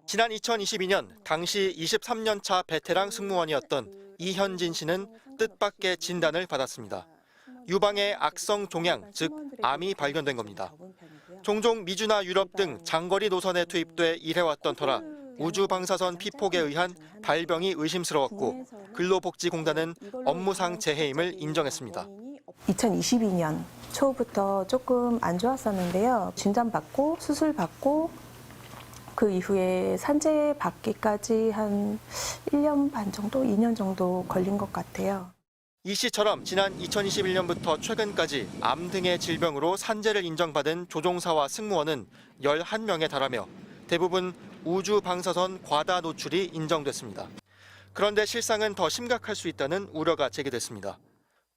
지난 2022년 당시 23년 차 베테랑 승무원이었던 이현진 씨는 뜻밖의 진단을 받았습니다. 유방에 악성 종양, 즉 암이 발견된 겁니다. 종종 미주나 유럽 등 장거리 노선에 투입돼 일해왔던 터라 우주 방사선 피폭에 의한 발병이 의심스러웠고 근로복지공단은 업무상 재해임을 인정했습니다. 2022년 초부터 조금 안 좋았었는데요. 진단받고 수술받고 그 이후에 산재 받기까지 한 1년 반 정도, 2년 정도 걸린 것 같아요. 이 씨처럼 지난 2021년부터 최근까지 암 등의 질병으로 산재를 인정받은 조종사와 승무원은 11명에 달하며 대부분 우주 방사선 과다 노출이 인정됐습니다. 그런데 실상은 더 심각할 수 있다는 우려가 제기됐습니다.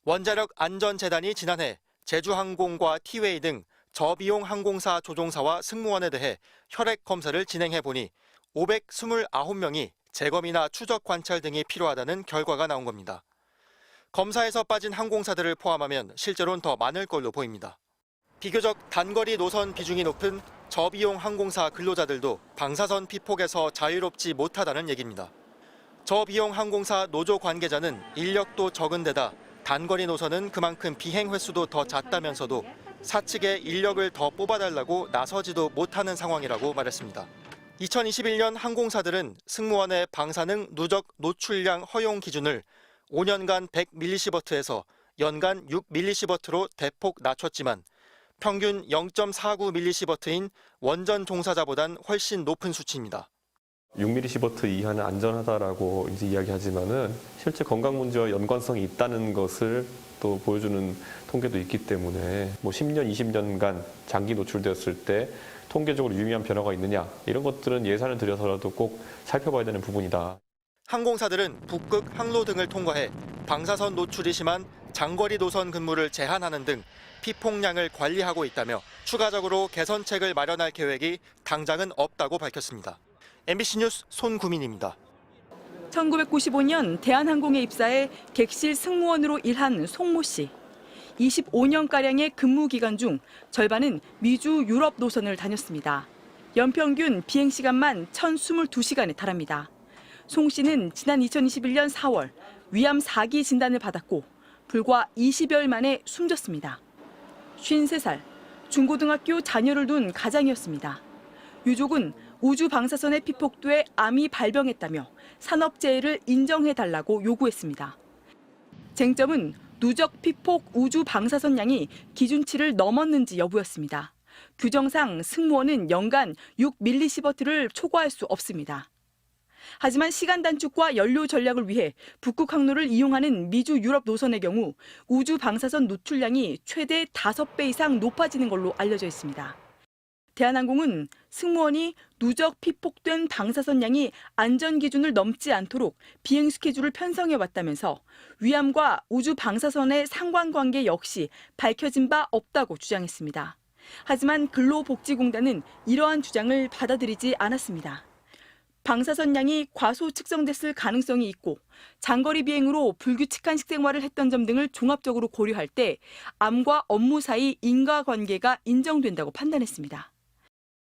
원자력 안전재단이 지난해 제주항공과 티웨이 등 저비용 항공사 조종사와 승무원에 대해 혈액 검사를 진행해 보니 529명이 재검이나 추적 관찰 등이 필요하다는 결과가 나온 겁니다. 검사에서 빠진 항공사들을 포함하면 실제로는 더 많을 걸로 보입니다. 비교적 단거리 노선 비중이 높은 저비용 항공사 근로자들도 방사선 피폭에서 자유롭지 못하다는 얘기입니다. 저비용 항공사 노조 관계자는 인력도 적은 데다 단거리 노선은 그만큼 비행 횟수도 더 잦다면서도 사측에 인력을 더 뽑아달라고 나서지도 못하는 상황이라고 말했습니다. 2021년 항공사들은 승무원의 방사능 누적 노출량 허용 기준을 5년간 100mS에서 연간 6mS로 대폭 낮췄지만 평균 0.49mS인 원전 종사자보단 훨씬 높은 수치입니다. 6mS 이하는 안전하다라고 이제 이야기하지만은 실제 건강 문제와 연관성이 있다는 것을 또 보여주는 통계도 있기 때문에 10년, 20년간 장기 노출되었을 때 통계적으로 유의미한 변화가 있느냐 이런 것들은 예산을 들여서라도 꼭 살펴봐야 되는 부분이다. 항공사들은 북극 항로 등을 통과해 방사선 노출이 심한 장거리 노선 근무를 제한하는 등 피폭량을 관리하고 있다며 추가적으로 개선책을 마련할 계획이 당장은 없다고 밝혔습니다. MBC 뉴스 손구민입니다. 1995년 대한항공에 입사해 객실 승무원으로 일한 송모 씨. 25년가량의 근무 기간 중 절반은 미주 유럽 노선을 다녔습니다. 연평균 비행시간만 1,022시간에 달합니다. 송 씨는 지난 2021년 4월 위암 4기 진단을 받았고 불과 20여일 만에 숨졌습니다. 53살, 중고등학교 자녀를 둔 가장이었습니다. 유족은 우주 방사선에 피폭돼 암이 발병했다며 산업재해를 인정해달라고 요구했습니다. 쟁점은 누적 피폭 우주 방사선량이 기준치를 넘었는지 여부였습니다. 규정상 승무원은 연간 6mS를 초과할 수 없습니다. 하지만 시간 단축과 연료 전략을 위해 북극 항로를 이용하는 미주 유럽 노선의 경우 우주 방사선 노출량이 최대 5배 이상 높아지는 걸로 알려져 있습니다. 대한항공은 승무원이 누적 피폭된 방사선량이 안전 기준을 넘지 않도록 비행 스케줄을 편성해 왔다면서 위암과 우주 방사선의 상관관계 역시 밝혀진 바 없다고 주장했습니다. 하지만 근로복지공단은 이러한 주장을 받아들이지 않았습니다. 방사선량이 과소 측정됐을 가능성이 있고 장거리 비행으로 불규칙한 식생활을 했던 점 등을 종합적으로 고려할 때 암과 업무 사이 인과관계가 인정된다고 판단했습니다.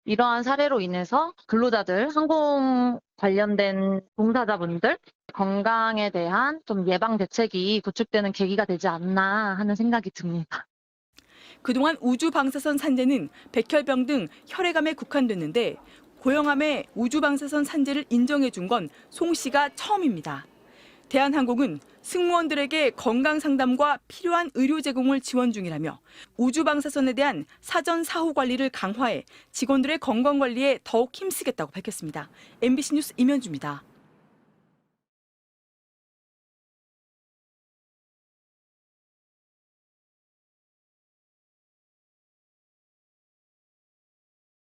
이러한 사례로 인해서 근로자들, 항공 관련된 종사자분들 건강에 대한 좀 예방 대책이 구축되는 계기가 되지 않나 하는 생각이 듭니다. 그동안 우주 방사선 산재는 백혈병 등 혈액암에 국한됐는데 고형암의 우주 방사선 산재를 인정해 준 건 송 씨가 처음입니다. 대한항공은 승무원들에게 건강 상담과 필요한 의료 제공을 지원 중이라며 우주 방사선에 대한 사전 사후 관리를 강화해 직원들의 건강 관리에 더욱 힘쓰겠다고 밝혔습니다. MBC 뉴스 임현주입니다.